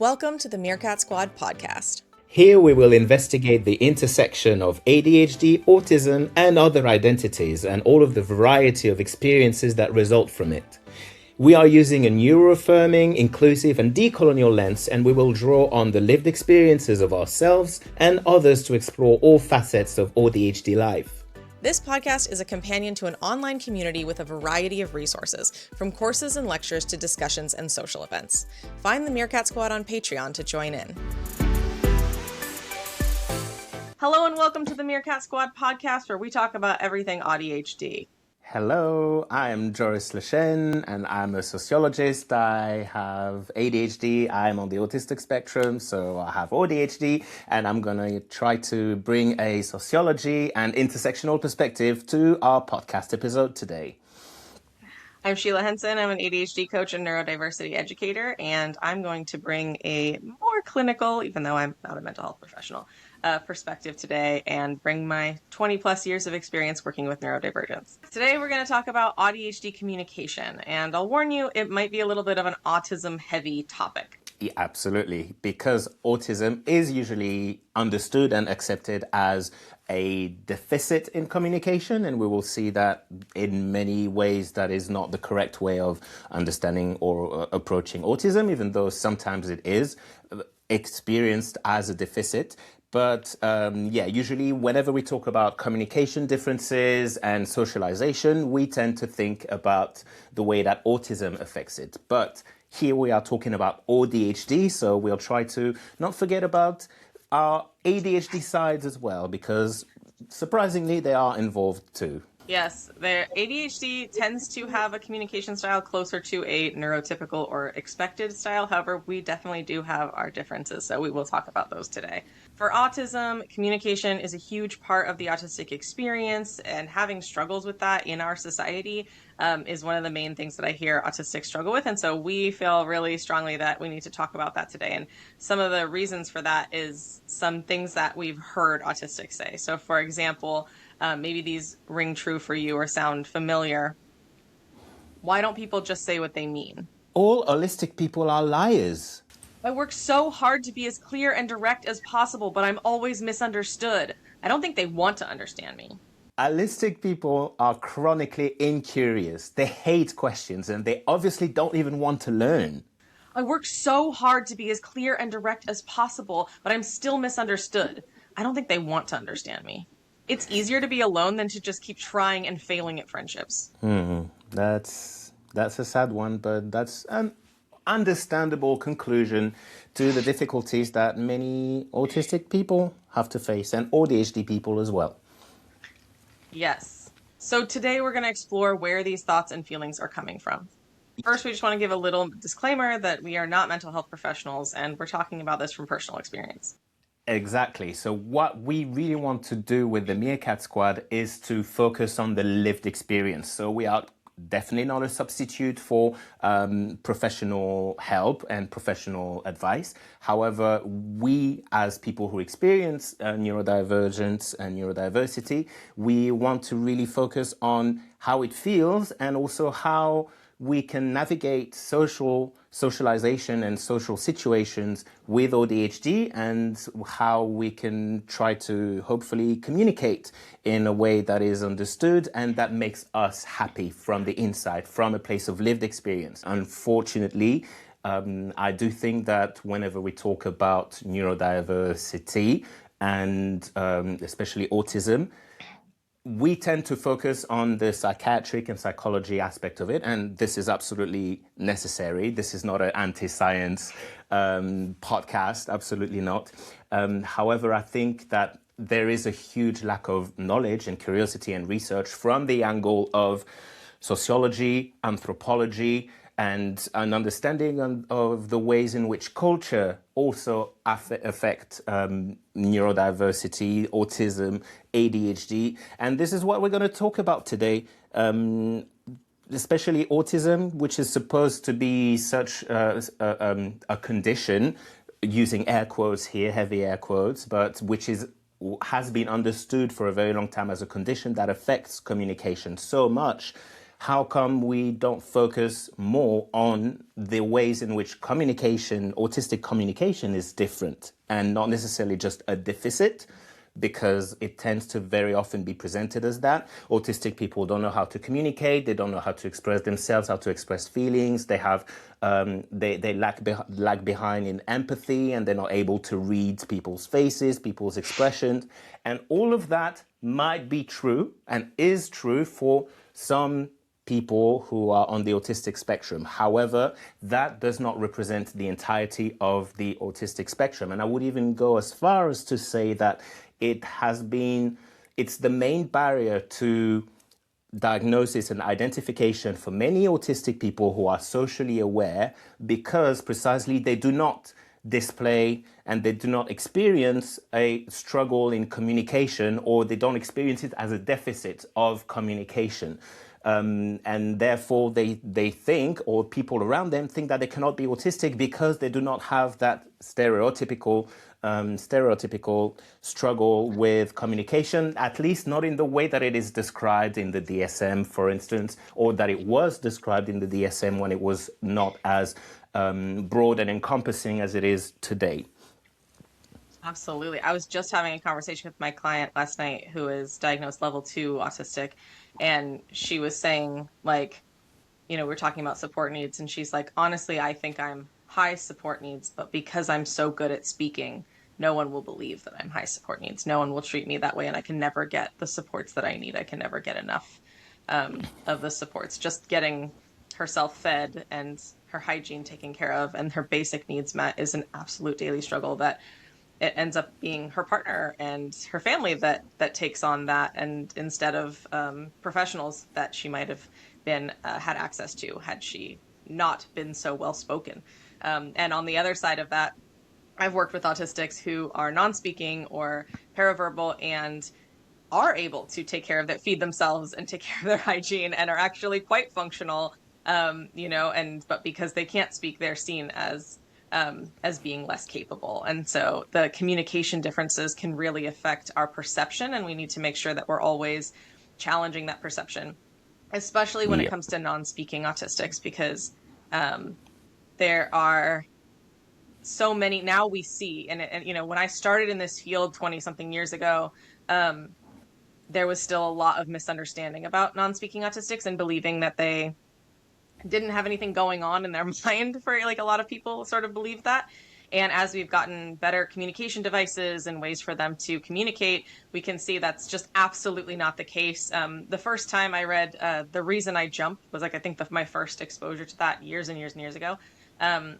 Welcome to the Meerkat Squad Podcast. Here we will investigate the intersection of ADHD, autism, and other identities, and all of the variety of experiences that result from it. We are using a neuroaffirming, inclusive, and decolonial lens, and we will draw on the lived experiences of ourselves and others to explore all facets of AuDHD life. This podcast is a companion to an online community with a variety of resources, from courses and lectures to discussions and social events. Find the Meerkat Squad on Patreon to join in. Hello and welcome to the Meerkat Squad Podcast, where we talk about everything AuDHD. Hello, I'm Joris Lechene, and I'm a sociologist. I have ADHD. I'm on the autistic spectrum, so I have AuDHD, and I'm going to try to bring a sociology and intersectional perspective to our podcast episode today. I'm Sheila Henson. I'm an ADHD coach and neurodiversity educator, and I'm going to bring a more clinical, even though I'm not a mental health professional, perspective today and bring my 20 plus years of experience working with neurodivergence. Today we're going to talk about AuDHD communication, and I'll warn you, it might be a little bit of an autism heavy topic. Yeah, absolutely, because autism is usually understood and accepted as a deficit in communication, and we will see that in many ways that is not the correct way of understanding or approaching autism, even though sometimes it is experienced as a deficit. But usually whenever we talk about communication differences and socialization, we tend to think about the way that autism affects it. But here we are talking about AuDHD, so we'll try to not forget about our ADHD sides as well, because surprisingly they are involved too. Yes, their ADHD tends to have a communication style closer to a neurotypical or expected style. However, we definitely do have our differences, so we will talk about those today. For autism, communication is a huge part of the autistic experience, and having struggles with that in our society is one of the main things that I hear autistics struggle with. And so we feel really strongly that we need to talk about that today. And some of the reasons for that is some things that we've heard autistics say. So for example, maybe these ring true for you or sound familiar. Why don't people just say what they mean? All holistic people are liars. I work so hard to be as clear and direct as possible, but I'm always misunderstood. I don't think they want to understand me. Holistic people are chronically incurious. They hate questions, and they obviously don't even want to learn. I work so hard to be as clear and direct as possible, but I'm still misunderstood. I don't think they want to understand me. It's easier to be alone than to just keep trying and failing at friendships. That's a sad one, but that's an understandable conclusion to the difficulties that many autistic people have to face, and AuDHD people as well. Yes. So today we're going to explore where these thoughts and feelings are coming from. First, we just want to give a little disclaimer that we are not mental health professionals, and we're talking about this from personal experience. Exactly. So what we really want to do with the Meerkat Squad is to focus on the lived experience. So we are definitely not a substitute for professional help and professional advice. However, we as people who experience neurodivergence and neurodiversity, we want to really focus on how it feels and also how we can navigate socialization and social situations with AuDHD, and how we can try to hopefully communicate in a way that is understood and that makes us happy from the inside, from a place of lived experience. Unfortunately, I do think that whenever we talk about neurodiversity and especially autism, we tend to focus on the psychiatric and psychology aspect of it, and this is absolutely necessary. This is not an anti-science podcast, absolutely not. However, I think that there is a huge lack of knowledge and curiosity and research from the angle of sociology, anthropology, and an understanding of the ways in which culture also affect neurodiversity, autism, ADHD. And this is what we're going to talk about today, especially autism, which is supposed to be such a condition, using air quotes here, heavy air quotes, but which has been understood for a very long time as a condition that affects communication so much. how come we don't focus more on the ways in which communication, autistic communication, is different and not necessarily just a deficit, because it tends to very often be presented as that. Autistic people don't know how to communicate, they don't know how to express themselves, how to express feelings, they have they lag behind in empathy, and they're not able to read people's faces, people's expressions. And all of that might be true and is true for some people who are on the autistic spectrum. However, that does not represent the entirety of the autistic spectrum. And I would even go as far as to say that it's the main barrier to diagnosis and identification for many autistic people who are socially aware, because precisely they do not display and they do not experience a struggle in communication, or they don't experience it as a deficit of communication. And therefore they think, or people around them think, that they cannot be autistic because they do not have that stereotypical struggle with communication, at least not in the way that it is described in the DSM, for instance, or that it was described in the DSM when it was not as broad and encompassing as it is today. Absolutely. I was just having a conversation with my client last night who is diagnosed level 2 autistic, and she was saying, like, we're talking about support needs, and she's like, honestly, I think I'm high support needs, but because I'm so good at speaking, no one will believe that I'm high support needs. No one will treat me that way, and I can never get the supports that I need. I can never get enough of the supports. Just getting herself fed and her hygiene taken care of and her basic needs met is an absolute daily struggle, that it ends up being her partner and her family that takes on that, and instead of professionals that she might have been had access to had she not been so well spoken. And on the other side of that, I've worked with autistics who are non-speaking or paraverbal and are able to take care of that, feed themselves and take care of their hygiene, and are actually quite functional, but because they can't speak, they're seen as being less capable. And so the communication differences can really affect our perception, and we need to make sure that we're always challenging that perception, especially when it comes to non-speaking autistics, because there are so many now we see, and when I started in this field 20-something years ago, there was still a lot of misunderstanding about non-speaking autistics and believing that they didn't have anything going on in their mind. For like a lot of people sort of believe that. And as we've gotten better communication devices and ways for them to communicate, we can see that's just absolutely not the case. The first time I read The Reason I Jump was I think my first exposure to that years and years and years ago,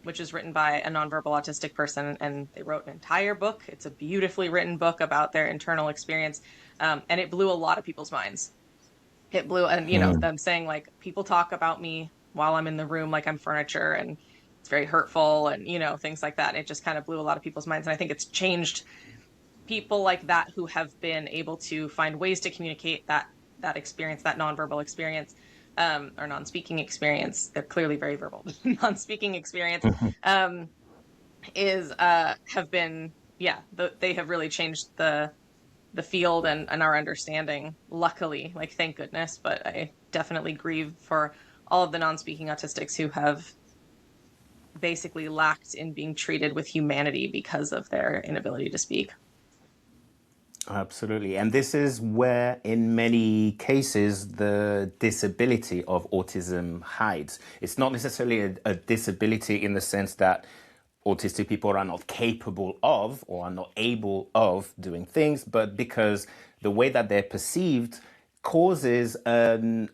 which was written by a nonverbal autistic person. And they wrote an entire book. It's a beautifully written book about their internal experience. And it blew a lot of people's minds. It blew, and them saying, like, people talk about me while I'm in the room like I'm furniture, and it's very hurtful, and things like that. And it just kind of blew a lot of people's minds, and I think it's changed people like that who have been able to find ways to communicate that experience, that nonverbal experience, or non-speaking experience. They're clearly very verbal. Non-speaking experience they have really changed the field and our understanding, luckily, like, thank goodness. But I definitely grieve for all of the non-speaking autistics who have basically lacked in being treated with humanity because of their inability to speak. Absolutely. And this is where, in many cases, the disability of autism hides. It's not necessarily a disability in the sense that autistic people are not capable of or are not able of doing things, but because the way that they're perceived causes an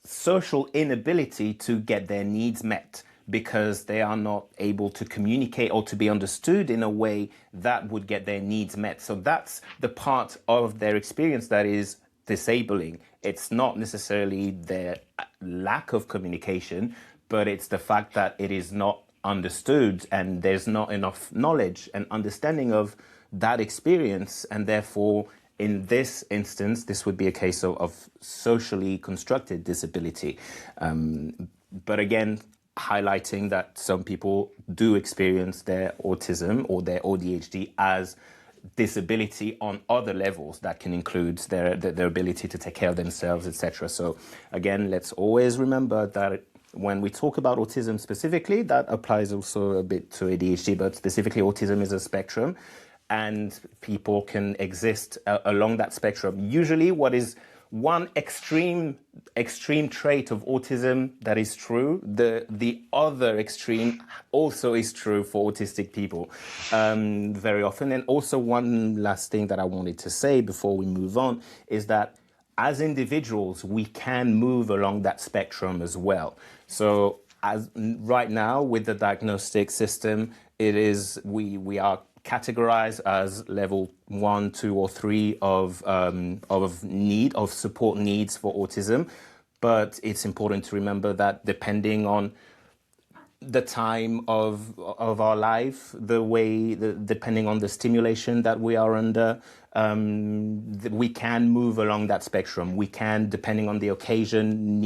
social inability to get their needs met, because they are not able to communicate or to be understood in a way that would get their needs met. So that's the part of their experience that is disabling. It's not necessarily their lack of communication, but it's the fact that it is not understood, and there's not enough knowledge and understanding of that experience. And therefore, in this instance, this would be a case of socially constructed disability. But again, highlighting that some people do experience their autism or their AuDHD as disability on other levels that can include their ability to take care of themselves, etc. So again, let's always remember that when we talk about autism specifically, that applies also a bit to ADHD, but specifically autism is a spectrum, and people can exist along that spectrum. Usually what is one extreme trait of autism that is true, the other extreme also is true for autistic people very often. And also one last thing that I wanted to say before we move on is that as individuals, we can move along that spectrum as well. So as right now with the diagnostic system, it is we are categorized as level 1, 2, or 3 of support needs for autism. But it's important to remember that depending on the time of our life, depending on the stimulation that we are under, we can move along that spectrum. We can, depending on the occasion,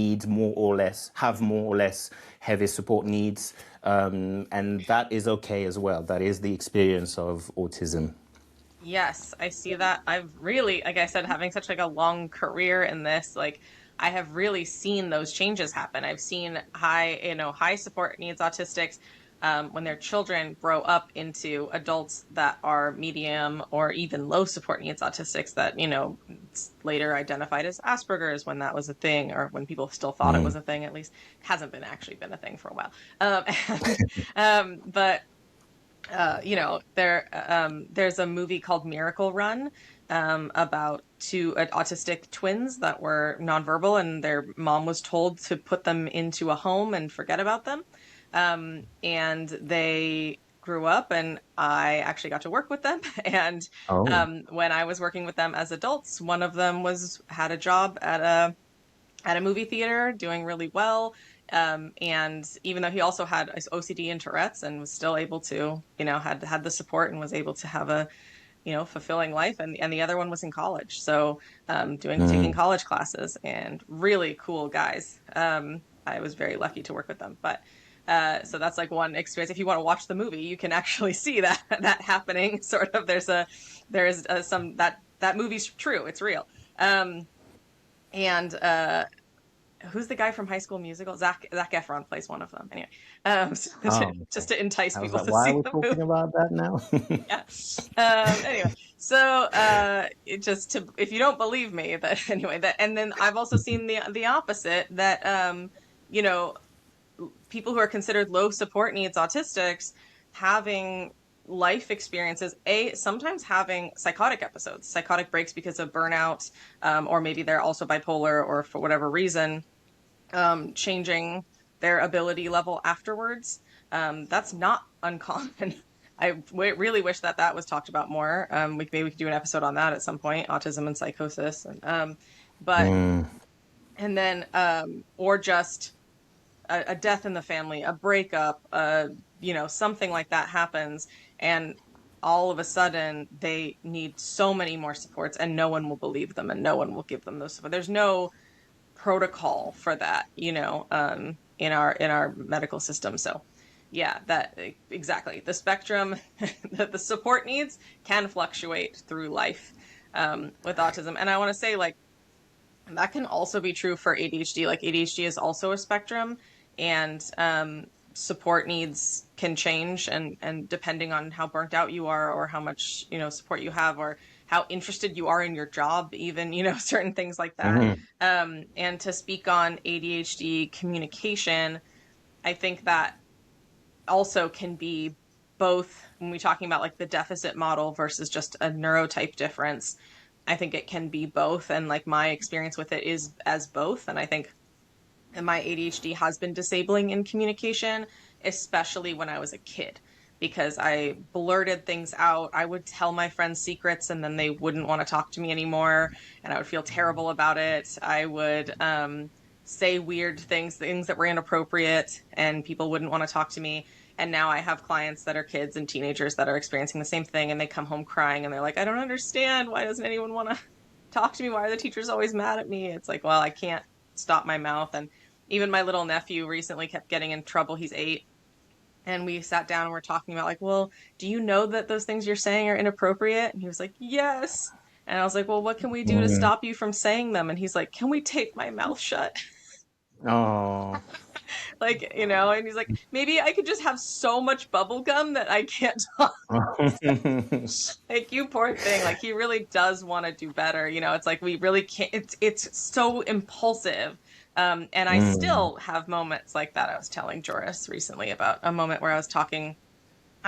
have more or less heavy support needs, and that is okay as well. That is the experience of autism. Yes, I see that. I've really, like I said, having such like a long career in this, like I have really seen those changes happen. I've seen high support needs autistics when their children grow up into adults that are medium or even low support needs autistics that, later identified as Asperger's when that was a thing, or when people still thought it was a thing. At least it hasn't actually been a thing for a while. But there's a movie called Miracle Run about two autistic twins that were nonverbal, and their mom was told to put them into a home and forget about them. And they grew up, and I actually got to work with them. And when I was working with them as adults, one of them had a job at a movie theater doing really well. And even though he also had OCD and Tourette's and was still able to, had the support and was able to have a, fulfilling life. And the other one was in college. So taking college classes, and really cool guys. I was very lucky to work with them. But so that's like one experience. If you want to watch the movie, you can actually see that happening. Sort of, that movie's true. It's real. Who's the guy from High School Musical? Zac Efron plays one of them. Anyway, just to entice people to see the movie. Why are we talking about that now? Yeah. Anyway, so if you don't believe me, and then I've also seen the opposite, that people who are considered low support needs autistics having life experiences, sometimes having psychotic episodes, psychotic breaks because of burnout, or maybe they're also bipolar, or for whatever reason, changing their ability level afterwards. That's not uncommon. I really wish that was talked about more. Maybe we could do an episode on that at some point, autism and psychosis, and then or just a death in the family, a breakup, something like that happens, and all of a sudden they need so many more supports, and no one will believe them, and no one will give them those support. There's no protocol for that, in our medical system. So yeah, that exactly. The spectrum, the support needs can fluctuate through life with autism. And I want to say, like, that can also be true for ADHD. Like, ADHD is also a spectrum, and support needs can change, and depending on how burnt out you are, or how much support you have, or how interested you are in your job, even certain things like that. And to speak on ADHD communication, I think that also can be both, when we're talking about like the deficit model versus just a neurotype difference. I think it can be both, and like my experience with it is as both. And I think my ADHD has been disabling in communication, especially when I was a kid, because I blurted things out. I would tell my friends secrets, and then they wouldn't want to talk to me anymore, and I would feel terrible about it. I would say weird things that were inappropriate, and people wouldn't want to talk to me. And now I have clients that are kids and teenagers that are experiencing the same thing, and they come home crying, and they're like, I don't understand. Why doesn't anyone want to talk to me? Why are the teachers always mad at me? It's like, well, I can't stop my mouth. And even my little nephew recently kept getting in trouble. He's 8. And we sat down and we're talking about like, well, do you know that those things you're saying are inappropriate? And he was like, yes. And I was like, well, what can we do to Mm. stop you from saying them? And he's like, can we tape my mouth shut? Oh. Like, and he's like, maybe I could just have so much bubble gum that I can't talk. Like, you poor thing. Like, he really does want to do better. It's like we really can't. It's so impulsive. And I Mm. still have moments like that. I was telling Joris recently about a moment where I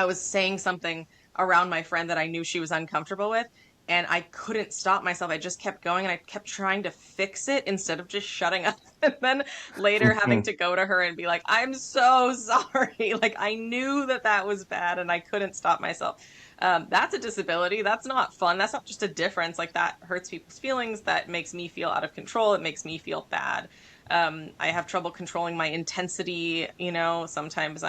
was saying something around my friend that I knew she was uncomfortable with, and I couldn't stop myself. I just kept going and I kept trying to fix it instead of just shutting up. And then later having to go to her and be like, I'm so sorry. Like, I knew that was bad and I couldn't stop myself. That's a disability. That's not fun. That's not just a difference. Like, that hurts people's feelings. That makes me feel out of control. It makes me feel bad. I have trouble controlling my intensity. Sometimes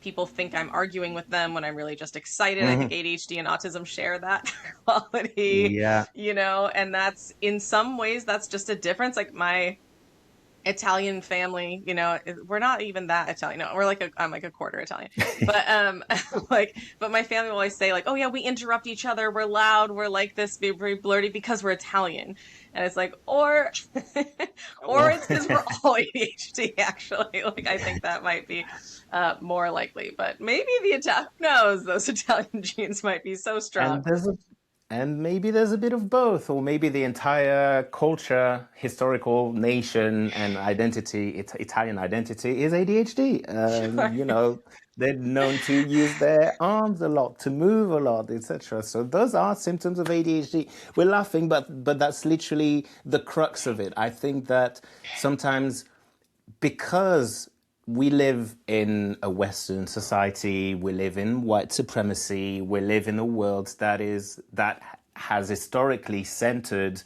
people think I'm arguing with them when I'm really just excited. I think Mhm. ADHD and autism share that quality, Yeah. and that's in some ways that's just a difference. Like, my Italian family, we're not even that Italian. No, I'm like a quarter Italian. But but my family will always say like, "Oh yeah, we interrupt each other. We're loud. We're like this, very blurty because we're Italian." And it's like, or or it's because we're all ADHD actually. Like, I think that might be more likely, but maybe who knows, those Italian genes might be so strong. And maybe there's a bit of both, or maybe the entire culture, historical nation, and identity, Italian identity, is ADHD. Sure. They're known to use their arms a lot, to move a lot, etc. So those are symptoms of ADHD. We're laughing, but that's literally the crux of it. I think that sometimes, because we live in a Western society, we live in white supremacy, we live in a world that has historically centered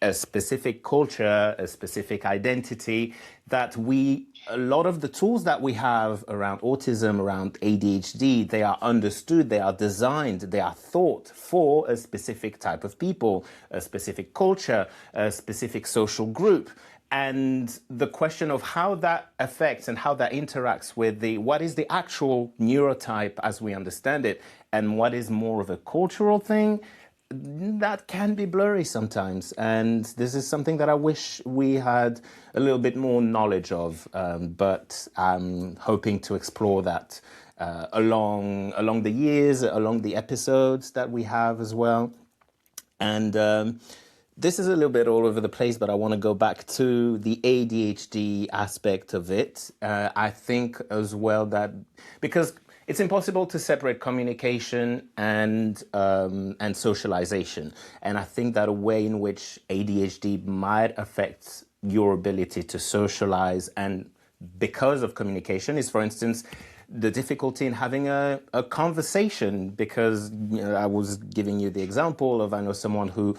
a specific culture, a specific identity, that a lot of the tools that we have around autism, around ADHD, they are understood, they are designed, they are thought for a specific type of people, a specific culture, a specific social group. And the question of how that affects and how that interacts with what is the actual neurotype as we understand it, and what is more of a cultural thing, that can be blurry sometimes. And this is something that I wish we had a little bit more knowledge of, but I'm hoping to explore that along the years, along the episodes that we have as well. And this is a little bit all over the place, but I want to go back to the ADHD aspect of it. I think as well that, because it's impossible to separate communication and socialization. And I think that a way in which ADHD might affect your ability to socialize, and because of communication, is, for instance, the difficulty in having a conversation. Because I was giving you the example of, I know someone who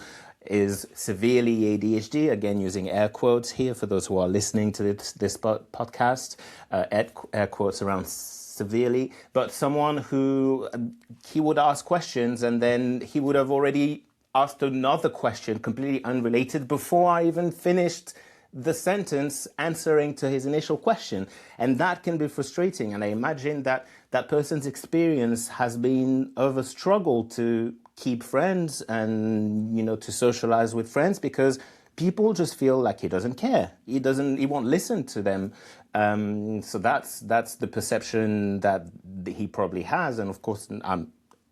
is severely ADHD, again using air quotes here for those who are listening to this podcast, air quotes around severely, but someone who he would ask questions and then he would have already asked another question completely unrelated before I even finished the sentence answering to his initial question. And that can be frustrating. And I imagine that that person's experience has been of a struggle to keep friends and, to socialize with friends, because people just feel like he doesn't care. He won't listen to them. So that's the perception that he probably has. And of course,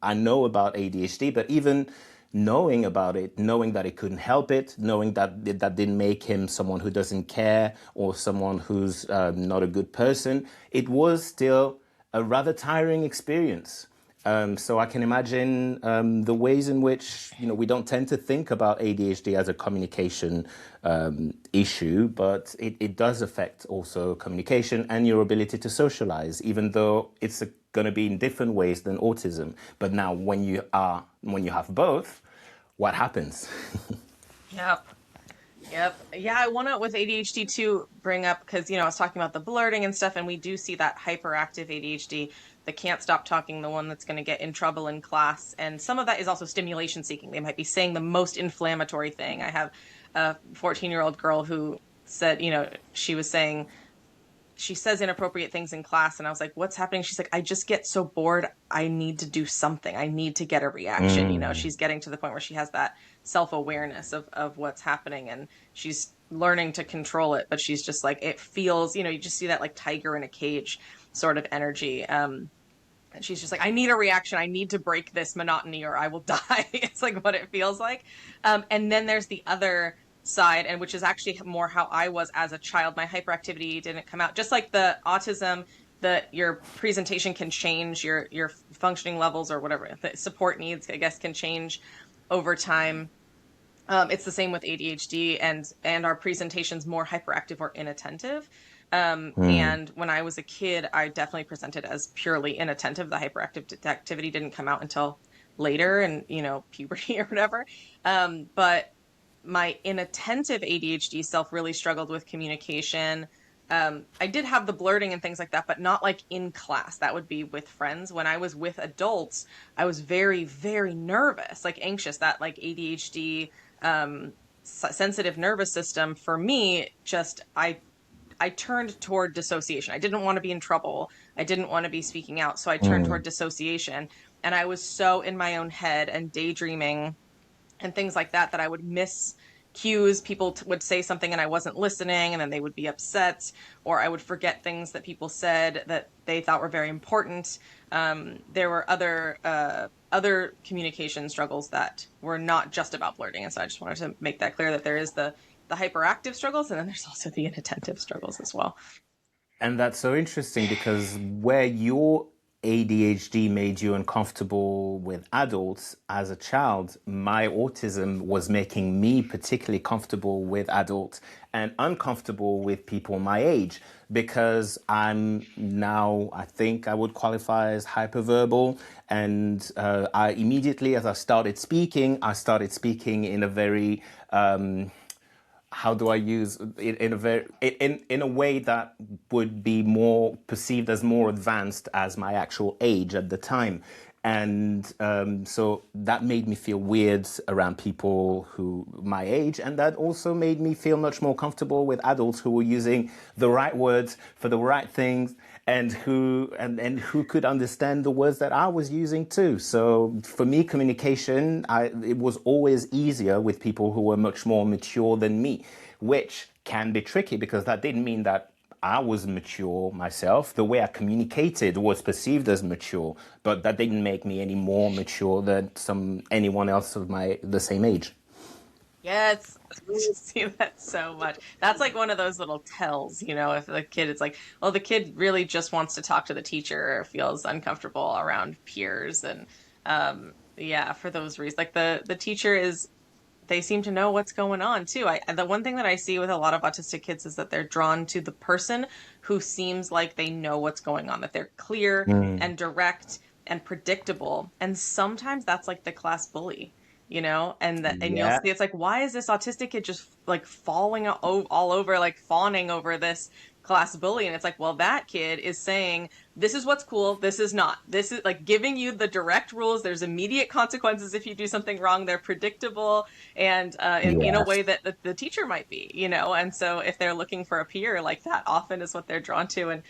I know about ADHD, but even knowing about it, knowing that he couldn't help it, knowing that didn't make him someone who doesn't care or someone who's not a good person, it was still a rather tiring experience. So I can imagine the ways in which, we don't tend to think about ADHD as a communication issue, but it does affect also communication and your ability to socialize, even though it's going to be in different ways than autism. But now when you have both, what happens? Yep. Yep. Yeah, I want to, with ADHD too, bring up, because, I was talking about the blurting and stuff, and we do see that hyperactive ADHD, the can't stop talking, the one that's going to get in trouble in class. And some of that is also stimulation seeking. They might be saying the most inflammatory thing. I have a 14-year-old girl who said, she was saying, she says inappropriate things in class, and I was like, what's happening? She's like, I just get so bored. I need to do something. I need to get a reaction. You know, she's getting to the point where she has that self-awareness of what's happening, and she's learning to control it, but she's just like, it feels, you know, you just see that like tiger in a cage sort of energy. And she's just like, I need a reaction. I need to break this monotony or I will die. It's like what it feels like. And then there's the other side, and which is actually more how I was as a child. My hyperactivity didn't come out, just like the autism, your presentation can change, your functioning levels or whatever, the support needs, I guess, can change over time. It's the same with ADHD, and our presentation's more hyperactive or inattentive. And when I was a kid, I definitely presented as purely inattentive. The hyperactive activity didn't come out until later, and, you know, puberty or whatever. But my inattentive ADHD self really struggled with communication. I did have the blurting and things like that, but not like in class. That would be with friends. When I was with adults, I was very, very nervous, like anxious. That like ADHD, sensitive nervous system for me, just, I turned toward dissociation. I didn't want to be in trouble. I didn't want to be speaking out. So I turned toward dissociation, and I was so in my own head and daydreaming and things like that, that I would miss cues. People would say something and I wasn't listening, and then they would be upset, or I would forget things that people said that they thought were very important. There were other communication struggles that were not just about blurting. And so I just wanted to make that clear, that there is the hyperactive struggles, and then there's also the inattentive struggles as well. And that's so interesting, because where your ADHD made you uncomfortable with adults as a child, my autism was making me particularly comfortable with adults and uncomfortable with people my age, because I'm now, I think I would qualify as hyperverbal. And I immediately, as I started speaking in a very, how do I use it, in a way that would be more perceived as more advanced as my actual age at the time. And so that made me feel weird around people who my age, and that also made me feel much more comfortable with adults who were using the right words for the right things, and who could understand the words that I was using too. So for me, communication, it was always easier with people who were much more mature than me, which can be tricky, because that didn't mean that I was mature myself. The way I communicated was perceived as mature, but that didn't make me any more mature than anyone else of the same age. Yes, I see that so much. That's like one of those little tells, you know, if the kid is like, well, the kid really just wants to talk to the teacher, or feels uncomfortable around peers. And yeah, for those reasons, like the teacher is, they seem to know what's going on too. The one thing that I see with a lot of autistic kids is that they're drawn to the person who seems like they know what's going on, that they're clear and direct and predictable. And sometimes that's like the class bully, you know, and you'll see, it's like, why is this autistic kid just like falling all over, like fawning over this class bully? And it's like, well, that kid is saying, this is what's cool, this is not. This is like giving you the direct rules. There's immediate consequences if you do something wrong. They're predictable, and in a way that the teacher might be, you know. And so if they're looking for a peer, like that often is what they're drawn to. And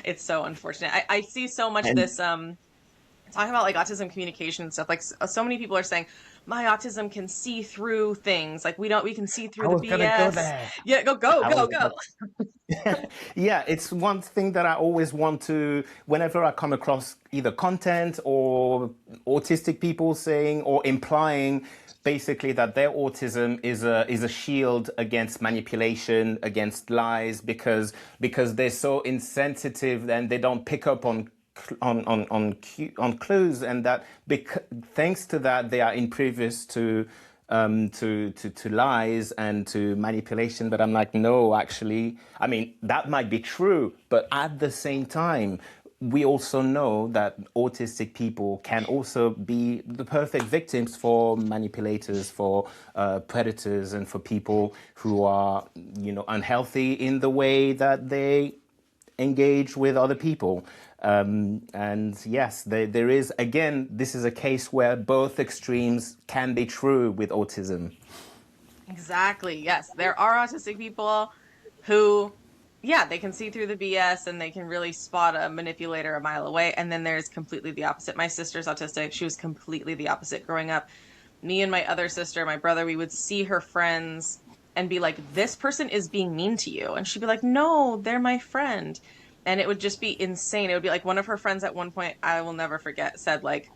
it's so unfortunate. I see so much this talking about like autism communication and stuff. Like so many people are saying, my autism can see through things. Like we can see through the BS. Go there. Yeah, go. Yeah, it's one thing that I always want to, whenever I come across either content or autistic people saying or implying basically that their autism is a shield against manipulation, against lies, because they're so insensitive and they don't pick up on clues, and that thanks to that they are impervious to lies and to manipulation. But I'm like, no, actually, I mean, that might be true, but at the same time, we also know that autistic people can also be the perfect victims for manipulators, for predators, and for people who are, you know, unhealthy in the way that they engage with other people. And yes, there is, again, this is a case where both extremes can be true with autism. Exactly. Yes. There are autistic people who yeah, they can see through the BS and they can really spot a manipulator a mile away. And then there's completely the opposite. My sister's autistic. She was completely the opposite growing up. Me and my other sister, my brother, we would see her friends and be like, this person is being mean to you. And she'd be like, no, they're my friend. And it would just be insane. It would be like one of her friends at one point, I will never forget, said like,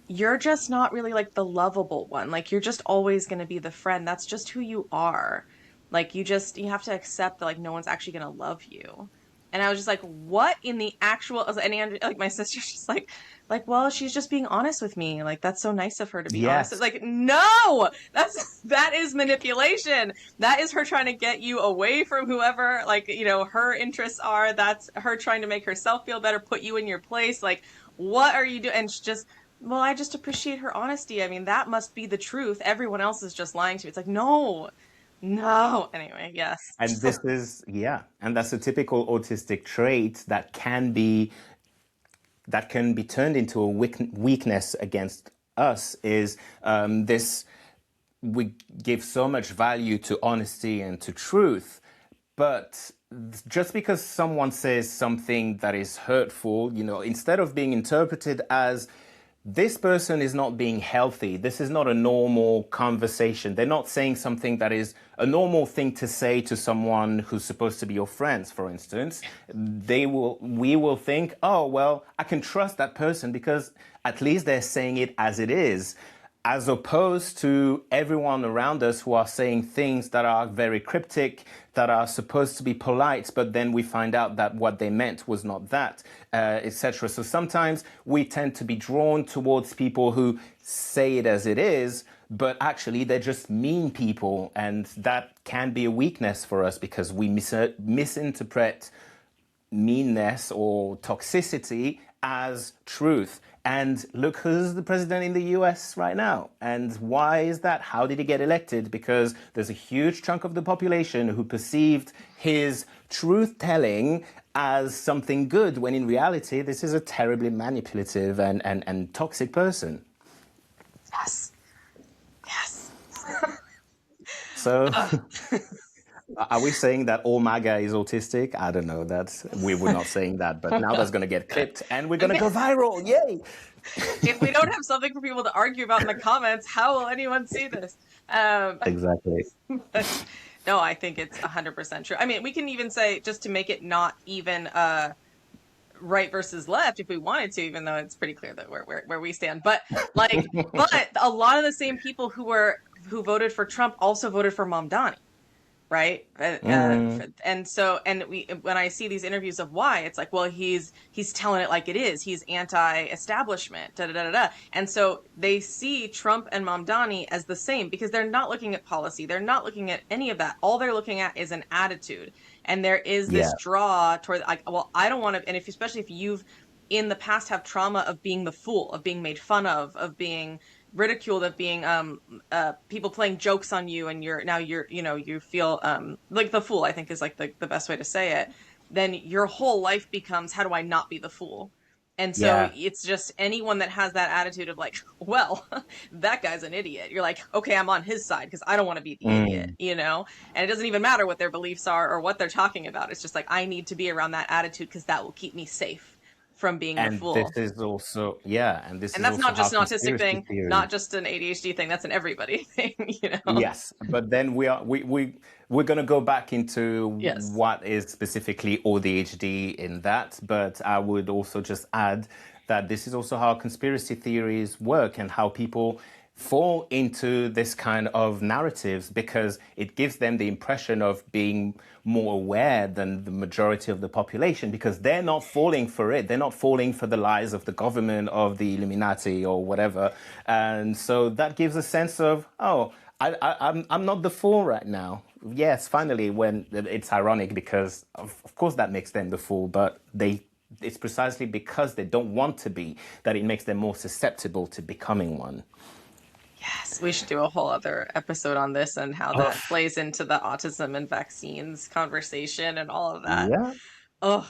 you're just not really like the lovable one. Like you're just always going to be the friend. That's just who you are. Like you have to accept that like no one's actually going to love you. And I was just like, what in the actual, and like my sister's just like, well, she's just being honest with me. Like, that's so nice of her to be honest. It's like, no, that is manipulation. That is her trying to get you away from whoever, like, you know, her interests are. That's her trying to make herself feel better, put you in your place. Like, what are you doing? And she just, well, I just appreciate her honesty. I mean, that must be the truth. Everyone else is just lying to me. It's like, no. Anyway, yes. And this is, yeah, and that's a typical autistic trait that can be turned into a weakness against us. Is this, we give so much value to honesty and to truth, but just because someone says something that is hurtful, you know, instead of being interpreted as this person is not being healthy, this is not a normal conversation, they're not saying something that is a normal thing to say to someone who's supposed to be your friends, for instance, we will think, oh, well, I can trust that person because at least they're saying it as it is, as opposed to everyone around us who are saying things that are very cryptic, that are supposed to be polite, but then we find out that what they meant was not that, etc. So sometimes we tend to be drawn towards people who say it as it is, but actually they're just mean people, and that can be a weakness for us because we misinterpret meanness or toxicity as truth. And look who's the president in the US right now. And why is that? How did he get elected? Because there's a huge chunk of the population who perceived his truth-telling as something good, when in reality, this is a terribly manipulative and toxic person. Yes. So... Are we saying that all MAGA is autistic? I don't know. We were not saying that, but now that's going to get clipped and we're going to go viral. Yay! If we don't have something for people to argue about in the comments, how will anyone see this? Exactly. But, no, I think it's 100% true. I mean, we can even say, just to make it not even right versus left, if we wanted to, even though it's pretty clear that where we stand. But like, but a lot of the same people who voted for Trump also voted for Mamdani. Right. And so, when I see these interviews of why, it's like, well, he's telling it like it is. He's anti-establishment, da da da da. And so they see Trump and Mamdani as the same because they're not looking at policy. They're not looking at any of that. All they're looking at is an attitude. And there is this draw toward, like, well, I don't want to, and especially if you've in the past have trauma of being the fool, of being made fun of being ridiculed, of being people playing jokes on you, and you feel like the fool, I think is like the best way to say it, then your whole life becomes, how do I not be the fool? And so it's just anyone that has that attitude of like, well, that guy's an idiot. You're like, okay, I'm on his side because I don't want to be the idiot, you know? And it doesn't even matter what their beliefs are or what they're talking about. It's just like, I need to be around that attitude because that will keep me safe from being the fool. And this is also, and that's not just an autistic thing, not just an ADHD thing, that's an everybody thing, you know? Yes, but then we're going to go back into what is specifically AuDHD in that, but I would also just add that this is also how conspiracy theories work and how people fall into this kind of narratives, because it gives them the impression of being more aware than the majority of the population, because they're not falling for it. They're not falling for the lies of the government, of the Illuminati or whatever. And so that gives a sense of, oh, I'm not the fool right now. Yes, finally, when it's ironic because of course that makes them the fool, but it's precisely because they don't want to be that it makes them more susceptible to becoming one. Yes, we should do a whole other episode on this and how that plays into the autism and vaccines conversation and all of that. Yeah.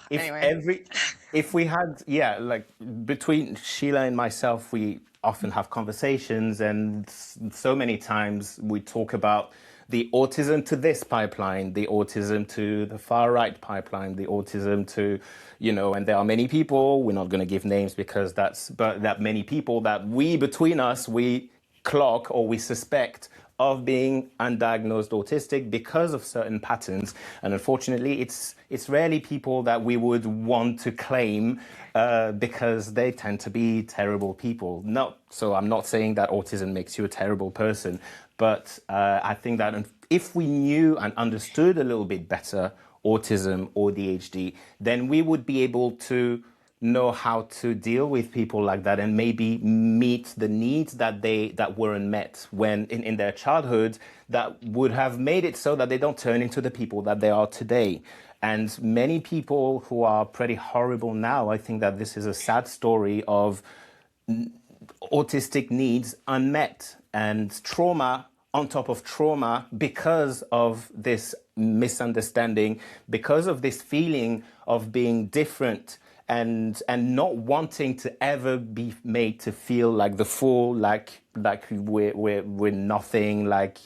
If we had, like between Sheila and myself, we often have conversations, and so many times we talk about the autism to this pipeline, the autism to the far right pipeline, the autism to, and there are many people, we're not going to give names because but that many people that between us, we clock or we suspect of being undiagnosed autistic because of certain patterns. And unfortunately, it's rarely people that we would want to claim because they tend to be terrible people. So I'm not saying that autism makes you a terrible person, but I think that if we knew and understood a little bit better autism or ADHD, then we would be able to know how to deal with people like that and maybe meet the needs that weren't met when in their childhood, that would have made it so that they don't turn into the people that they are today. And many people who are pretty horrible now, I think that this is a sad story of autistic needs unmet and trauma on top of trauma because of this misunderstanding, because of this feeling of being different and not wanting to ever be made to feel like the fool, like we're nothing, like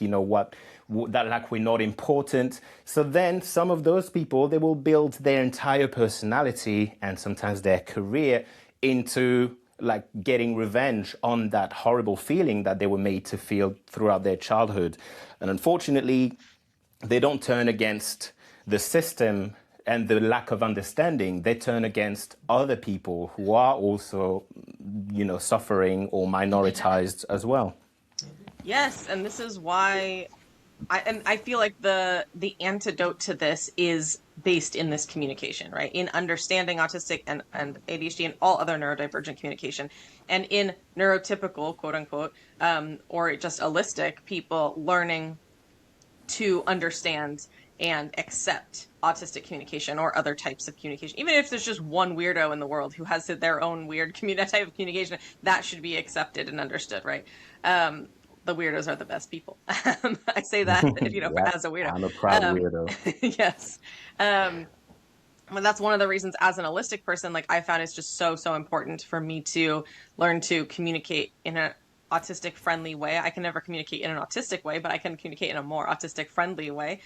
like we're not important. So then some of those people, they will build their entire personality and sometimes their career into like getting revenge on that horrible feeling that they were made to feel throughout their childhood. And unfortunately, they don't turn against the system and the lack of understanding. They turn against other people who are also, suffering or minoritized as well. Yes, and this is why I feel like the antidote to this is based in this communication, right? In understanding autistic and ADHD and all other neurodivergent communication, and in neurotypical, quote unquote, or just allistic people learning to understand and accept autistic communication or other types of communication. Even if there's just one weirdo in the world who has their own weird type of communication, that should be accepted and understood, right? The weirdos are the best people. I say that, Yeah, as a weirdo. I'm a proud weirdo. Yes. But that's one of the reasons as an allistic person, like I found it's just so important for me to learn to communicate in an autistic friendly way. I can never communicate in an autistic way, but I can communicate in a more autistic friendly way.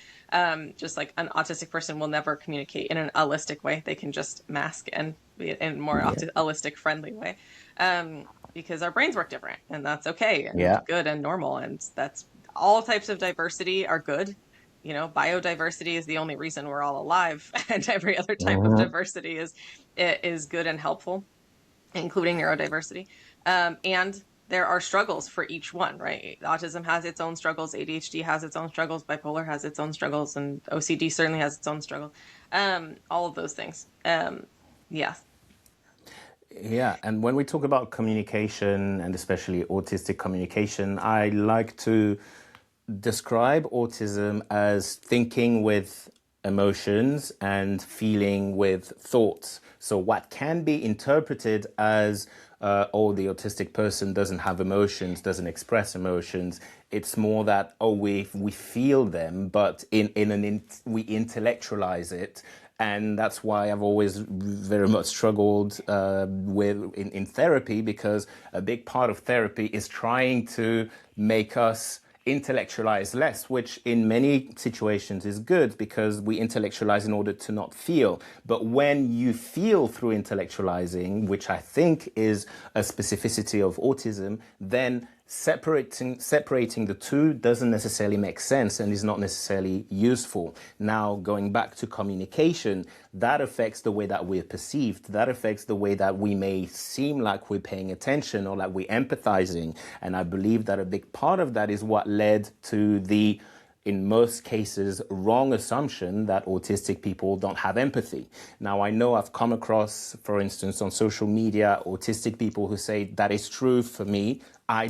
Just like an autistic person will never communicate in an allistic way. They can just mask and be in a more allistic friendly way. Because our brains work different, and that's okay and good and normal, and that's all types of diversity are good. Biodiversity is the only reason we're all alive, and every other type of diversity is good and helpful, including neurodiversity. And there are struggles for each one, right? Autism has its own struggles, ADHD has its own struggles, bipolar has its own struggles, and OCD certainly has its own struggle. All of those things. Yeah, and when we talk about communication, and especially autistic communication, I like to describe autism as thinking with emotions and feeling with thoughts. So what can be interpreted as, the autistic person doesn't have emotions, doesn't express emotions. It's more that, we feel them, but we intellectualize it. And that's why I've always very much struggled in therapy, because a big part of therapy is trying to make us intellectualize less, which in many situations is good because we intellectualize in order to not feel. But when you feel through intellectualizing, which I think is a specificity of autism, then separating the two doesn't necessarily make sense and is not necessarily useful. Now, going back to communication, that affects the way that we're perceived. That affects the way that we may seem like we're paying attention or like we're empathizing. And I believe that a big part of that is what led to the, in most cases, wrong assumption that autistic people don't have empathy. Now, I know I've come across, for instance, on social media, autistic people who say that is true for me. I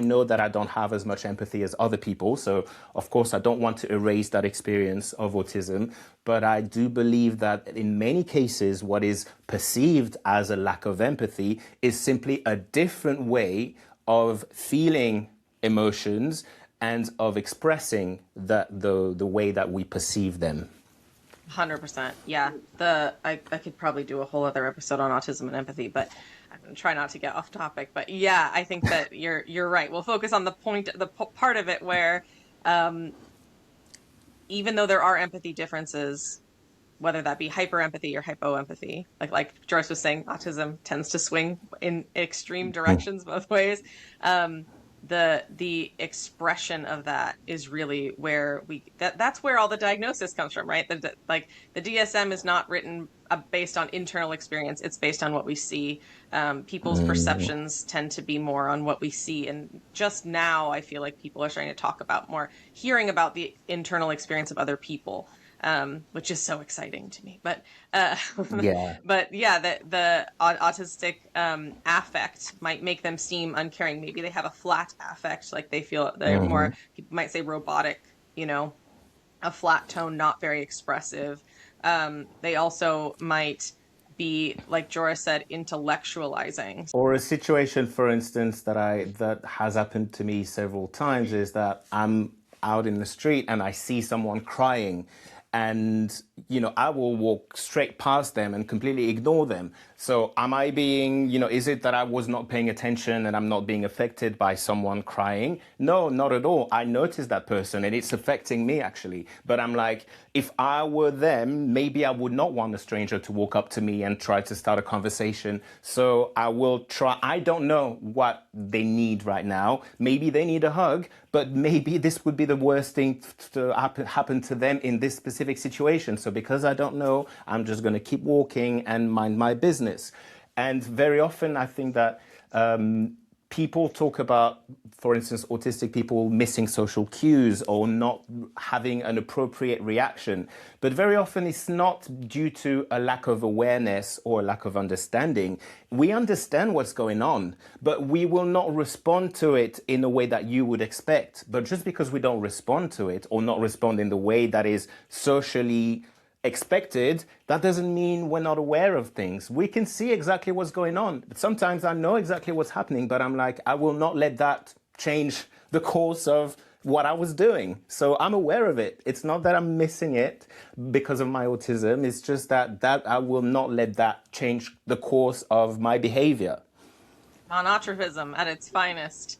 know that I don't have as much empathy as other people. So, of course, I don't want to erase that experience of autism. But I do believe that in many cases, what is perceived as a lack of empathy is simply a different way of feeling emotions and of expressing the way that we perceive them. 100%. Yeah. I could probably do a whole other episode on autism and empathy, but I'm going to try not to get off topic. But yeah, I think that you're right. We'll focus on the part of it where even though there are empathy differences, whether that be hyperempathy or hypoempathy, like Joris was saying, autism tends to swing in extreme directions both ways. The expression of that is really where that's where all the diagnosis comes from, right? Like the DSM is not written based on internal experience; it's based on what we see. People's perceptions tend to be more on what we see, and just now I feel like people are starting to talk about more, hearing about the internal experience of other people. Which is so exciting to me. But Yeah. but yeah, the autistic affect might make them seem uncaring. Maybe they have a flat affect, like they feel they're more, people might say robotic, a flat tone, not very expressive. They also might be, like Joris said, intellectualizing. Or a situation, for instance, that has happened to me several times is that I'm out in the street and I see someone crying, and I will walk straight past them and completely ignore them. So am I being, is it that I was not paying attention and I'm not being affected by someone crying? No, not at all. I noticed that person and it's affecting me actually. But I'm like, if I were them, maybe I would not want a stranger to walk up to me and try to start a conversation. So I will try. I don't know what they need right now. Maybe they need a hug, but maybe this would be the worst thing to happen to them in this specific situation. So because I don't know, I'm just going to keep walking and mind my business. And very often I think that people talk about, for instance, autistic people missing social cues or not having an appropriate reaction. But very often it's not due to a lack of awareness or a lack of understanding. We understand what's going on, but we will not respond to it in a way that you would expect. But just because we don't respond to it or not respond in the way that is socially expected, that doesn't mean we're not aware of things. We can see exactly what's going on. But sometimes I know exactly what's happening, but I'm like, I will not let that change the course of what I was doing. So I'm aware of it. It's not that I'm missing it because of my autism. It's just that I will not let that change the course of my behavior. Monotropism at its finest.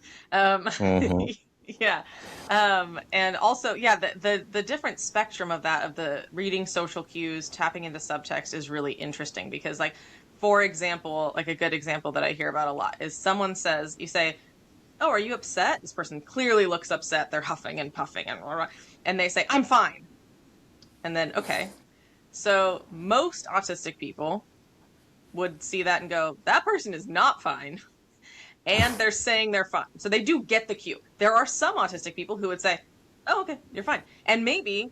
Yeah. And also, yeah, the different spectrum of that, of the reading social cues, tapping into subtext is really interesting because, like, for example, like a good example that I hear about a lot is someone says, you say, "Oh, are you upset?" This person clearly looks upset. They're huffing and puffing and blah, blah, and they say, "I'm fine." And then, okay. So most autistic people would see that and go, that person is not fine. And they're saying they're fine. So they do get the cue. There are some autistic people who would say, "Oh, okay, you're fine." And maybe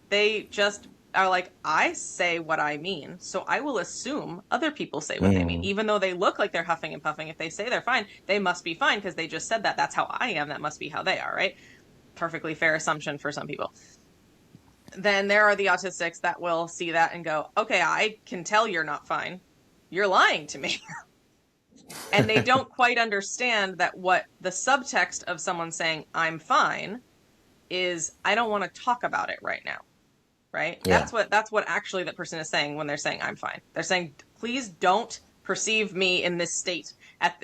they just are like, I say what I mean, so I will assume other people say what they mean. Even though they look like they're huffing and puffing, if they say they're fine, they must be fine because they just said that. That's how I am. That must be how they are, right? Perfectly fair assumption for some people. Then there are the autistics that will see that and go, okay, I can tell you're not fine. You're lying to me. And they don't quite understand that what the subtext of someone saying I'm fine is, I don't want to talk about it right now. Right? Yeah. That's what actually that person is saying when they're saying I'm fine. They're saying, please don't perceive me in this state.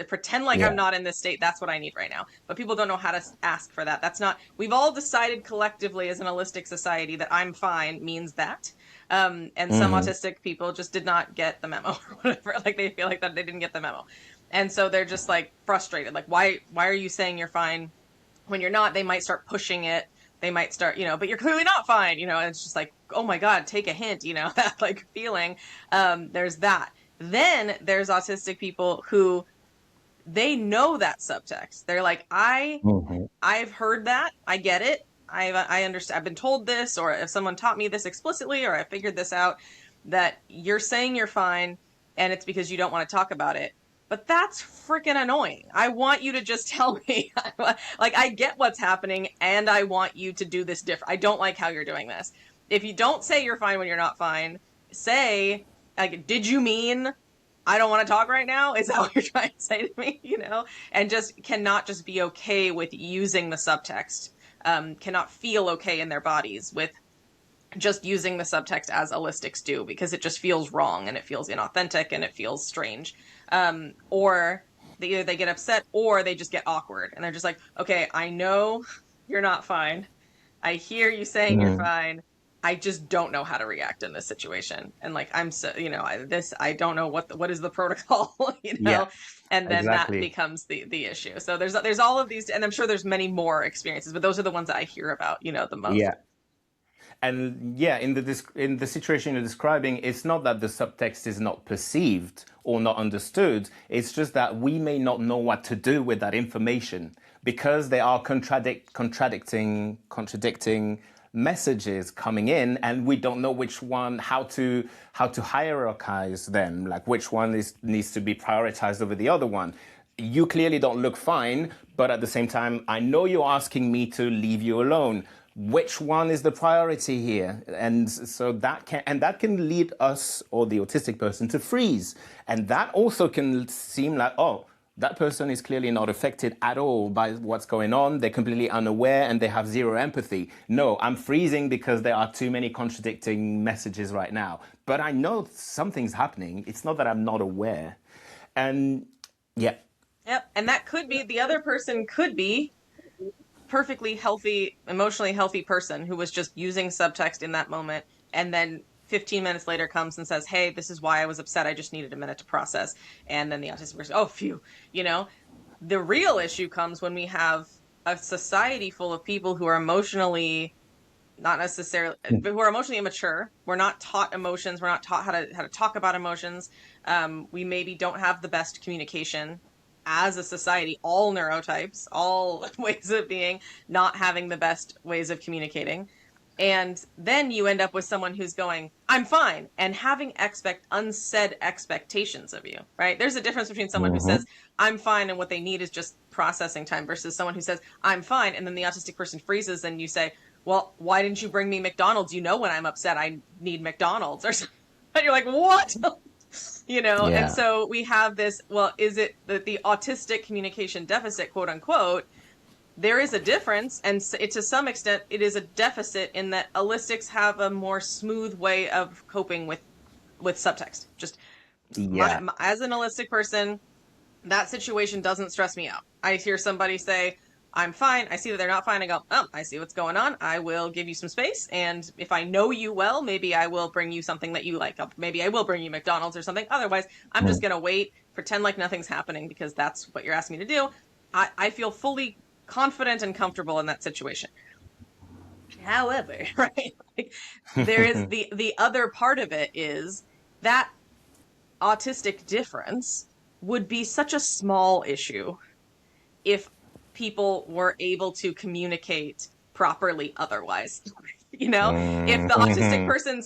Pretend like I'm not in this state. That's what I need right now. But people don't know how to ask for that. That's not, we've all decided collectively as an holistic society that I'm fine means that. And some autistic people just did not get the memo or whatever. Like they feel like that they didn't get the memo. And so they're just like frustrated. Like, why are you saying you're fine when you're not? They might start pushing it. They might start, but you're clearly not fine, and it's just like, oh my God, take a hint, that like feeling. There's that. Then there's autistic people who they know that subtext. They're like, I've heard that. I get it. I understand. I've been told this, or if someone taught me this explicitly, or I figured this out, that you're saying you're fine and it's because you don't want to talk about it. But that's freaking annoying. I want you to just tell me. Like, I get what's happening, and I want you to do this different. I don't like how you're doing this. If you don't say you're fine when you're not fine, say, like, did you mean I don't want to talk right now? Is that what you're trying to say to me? And just cannot just be okay with using the subtext. Cannot feel okay in their bodies with just using the subtext as allistics do, because it just feels wrong and it feels inauthentic and it feels strange. Or either they get upset or they just get awkward and they're just like, okay, I know you're not fine. I hear you saying you're fine. I just don't know how to react in this situation. And like, I'm so, I don't know what is the protocol, Yeah, and then that exactly. becomes the issue. So there's all of these, and I'm sure there's many more experiences, but those are the ones that I hear about, the most. Yeah. And yeah, in the situation you're describing, it's not that the subtext is not perceived or not understood. It's just that we may not know what to do with that information because there are contradicting messages coming in, and we don't know which one, how to hierarchize them, like which one needs to be prioritized over the other one. You clearly don't look fine, but at the same time, I know you're asking me to leave you alone. Which one is the priority here? And so that can lead us or the autistic person to freeze. And that also can seem like, oh, that person is clearly not affected at all by what's going on. They're completely unaware and they have zero empathy. No, I'm freezing because there are too many contradicting messages right now. But I know something's happening. It's not that I'm not aware. And yeah. Yep. And that could be, the other person could be perfectly healthy, emotionally healthy person who was just using subtext in that moment, and then 15 minutes later comes and says, hey, this is why I was upset. I just needed a minute to process. And then the autistic person, oh, phew, the real issue comes when we have a society full of people who are emotionally not necessarily, but who are emotionally immature. We're not taught emotions. We're not taught how to talk about emotions. We maybe don't have the best communication as a society, all neurotypes, all ways of being, not having the best ways of communicating. And then you end up with someone who's going, I'm fine, and having unsaid expectations of you, right? There's a difference between someone who says, I'm fine, and what they need is just processing time, versus someone who says, I'm fine, and then the autistic person freezes, and you say, well, why didn't you bring me McDonald's? When I'm upset, I need McDonald's. Or something. And you're like, what? Yeah. And so we have this, well, is it the autistic communication deficit, quote unquote? There is a difference, and to some extent, it is a deficit in that allistics have a more smooth way of coping with subtext. Just as an allistic person, that situation doesn't stress me out. I hear somebody say, I'm fine. I see that they're not fine. I go, oh, I see what's going on. I will give you some space. And if I know you well, maybe I will bring you something that you like. Maybe I will bring you McDonald's or something. Otherwise, I'm just going to wait, pretend like nothing's happening, because that's what you're asking me to do. I feel fully confident and comfortable in that situation. However, right, there is the other part of it is that autistic difference would be such a small issue if people were able to communicate properly otherwise. If the autistic person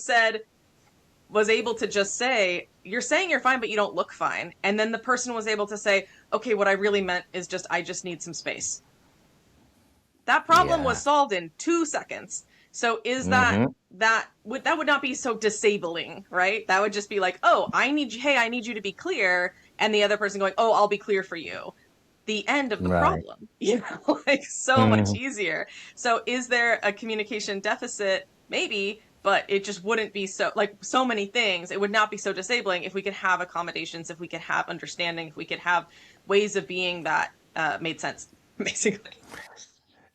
was able to just say, you're saying you're fine, but you don't look fine. And then the person was able to say, okay, what I really meant is I just need some space. That problem was solved in 2 seconds. So is that would not be so disabling, right? That would just be like, oh, I need you to be clear. And the other person going, oh, I'll be clear for you. The end of the problem, like so much easier. So is there a communication deficit? Maybe, but it just wouldn't be so, like so many things, it would not be so disabling if we could have accommodations, if we could have understanding, if we could have ways of being that made sense, basically.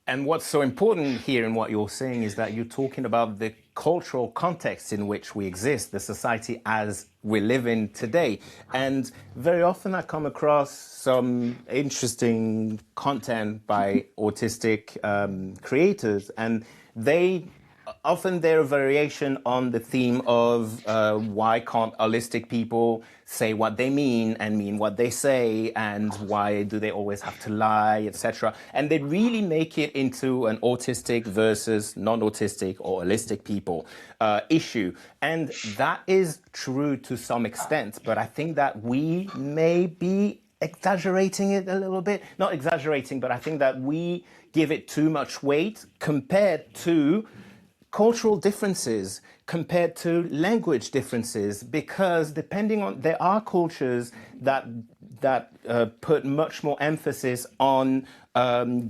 And what's so important here in what you're saying is that you're talking about the cultural context in which we exist, the society as we live in today. And very often I come across some interesting content by autistic creators, and they're a variation on the theme of why can't holistic people say what they mean and mean what they say, and why do they always have to lie, etc. And they really make it into an autistic versus non-autistic or holistic people issue. And that is true to some extent, but I think that we may be exaggerating it a little bit. Not exaggerating, but I think that we give it too much weight compared to cultural differences, compared to language differences, because there are cultures that put much more emphasis on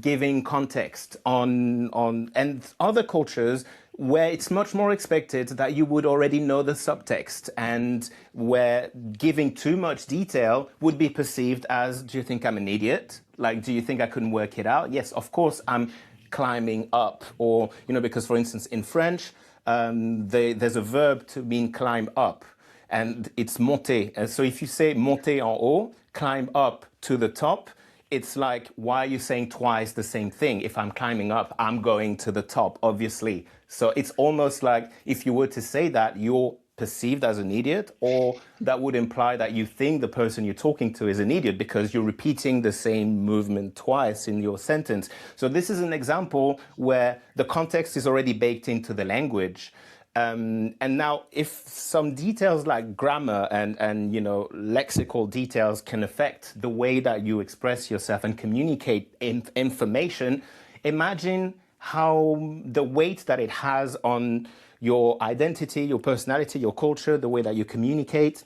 giving context and other cultures where it's much more expected that you would already know the subtext, and where giving too much detail would be perceived as, do you think I'm an idiot? Like, do you think I couldn't work it out? Yes, of course, I'm climbing up, or, because for instance, in French, there's a verb to mean climb up, and it's monter. And so if you say monter en haut, climb up to the top, it's like, why are you saying twice the same thing? If I'm climbing up, I'm going to the top, obviously. So it's almost like if you were to say that, you're perceived as an idiot, or that would imply that you think the person you're talking to is an idiot because you're repeating the same movement twice in your sentence. So this is an example where the context is already baked into the language. And now, if some details like grammar and lexical details can affect the way that you express yourself and communicate information, imagine how the weight that it has on your identity, your personality, your culture, the way that you communicate.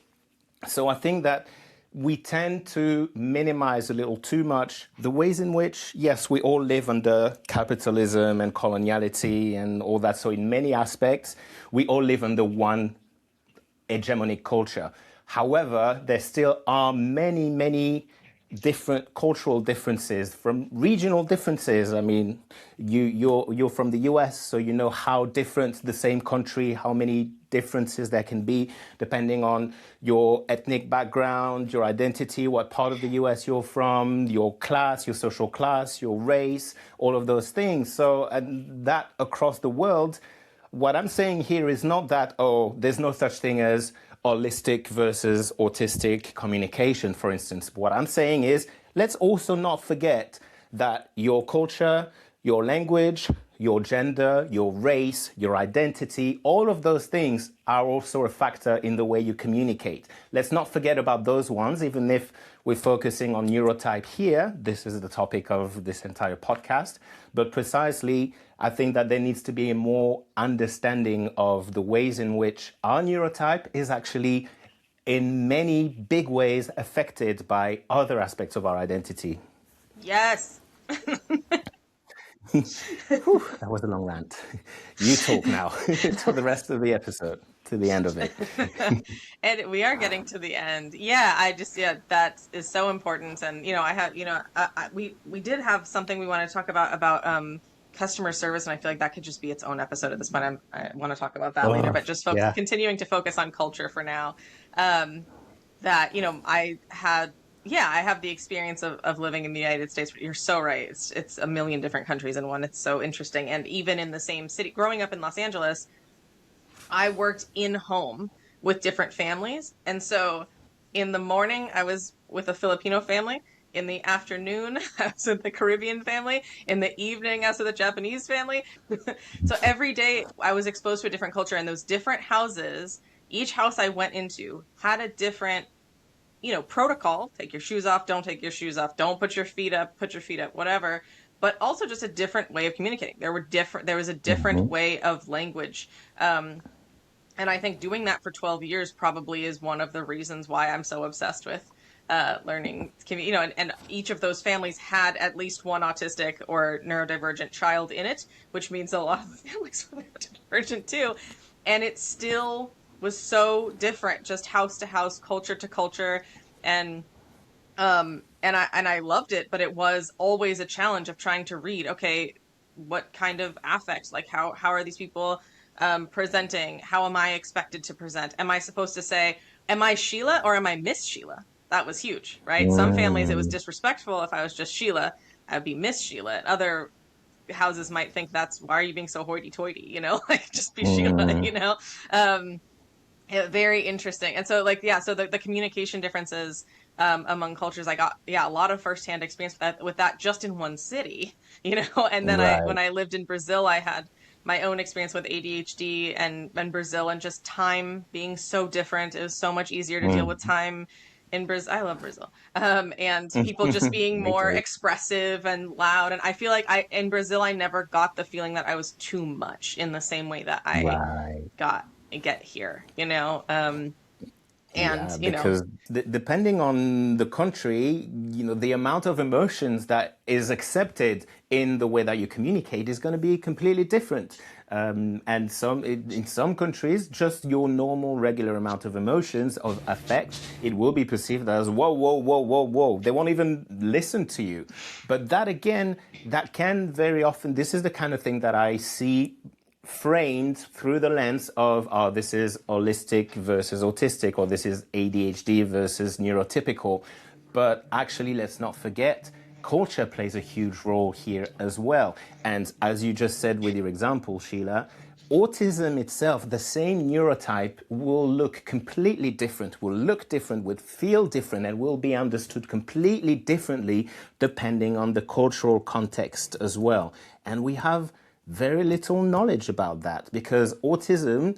So I think that we tend to minimize a little too much the ways in which, yes, we all live under capitalism and coloniality and all that. So in many aspects, we all live under one hegemonic culture. However, there still are many, many different cultural differences, from regional differences. I mean, you're from the US, so you know how different the same country, how many differences there can be depending on your ethnic background, your identity, what part of the US you're from, your class, your social class, your race, all of those things. So, and that across the world. What I'm saying here is not that, there's no such thing as holistic versus autistic communication, for instance. What I'm saying is, let's also not forget that your culture, your language, your gender, your race, your identity, all of those things are also a factor in the way you communicate. Let's not forget about those ones, even if we're focusing on neurotype here. This is the topic of this entire podcast. But precisely, I think that there needs to be a more understanding of the ways in which our neurotype is actually in many big ways affected by other aspects of our identity. Yes. Whew, that was a long rant. You talk now for the rest of the episode, to the end of it. And we are getting to the end. Yeah, that is so important. And, I have, we did have something we want to talk about customer service. And I feel like that could just be its own episode at this point. I want to talk about that later, but just continuing to focus on culture for now. I have the experience of living in the United States. You're so right. It's a million different countries in one. It's so interesting. And even in the same city, growing up in Los Angeles, I worked in home with different families. And so in the morning, I was with a Filipino family. In the afternoon, I was with the Caribbean family. In the evening, I was with a Japanese family. So every day I was exposed to a different culture, and those different houses, each house I went into had a different protocol. Take your shoes off, don't take your shoes off, don't put your feet up, whatever. But also just a different way of communicating. There was a different way of language. And I think doing that for 12 years probably is one of the reasons why I'm so obsessed with learning, and each of those families had at least one autistic or neurodivergent child in it, which means a lot of the families were neurodivergent too. And it still was so different, just house to house, culture to culture. And I loved it, but it was always a challenge of trying to read, okay, what kind of affect, like how are these people presenting? How am I expected to present? Am I supposed to say, am I Sheila or am I Miss Sheila? That was huge, right? Some families, it was disrespectful if I was just Sheila. I'd be Miss Sheila. Other houses might think why are you being so hoity-toity? Like just be Sheila, very interesting. And so so the communication differences among cultures, I got a lot of firsthand experience with that just in one city, and then when I lived in Brazil, I had my own experience with ADHD and Brazil, and just time being so different. It was so much easier to deal with time in Brazil. I love Brazil. And people just being more expressive and loud. And I feel like in Brazil, I never got the feeling that I was too much in the same way that I get here, And, Yeah, because depending on the country, the amount of emotions that is accepted in the way that you communicate is going to be completely different. And in some countries, just your normal, regular amount of emotions, of affect, it will be perceived as, whoa, whoa, whoa, whoa, whoa. They won't even listen to you. But that, again, that can very often, this is the kind of thing that I see framed through the lens of, oh, this is holistic versus autistic, or this is ADHD versus neurotypical. But actually, let's not forget, culture plays a huge role here as well. And as you just said with your example, Sheila, autism itself, the same neurotype, will look completely different, will feel different, and will be understood completely differently depending on the cultural context as well. And we have very little knowledge about that, because autism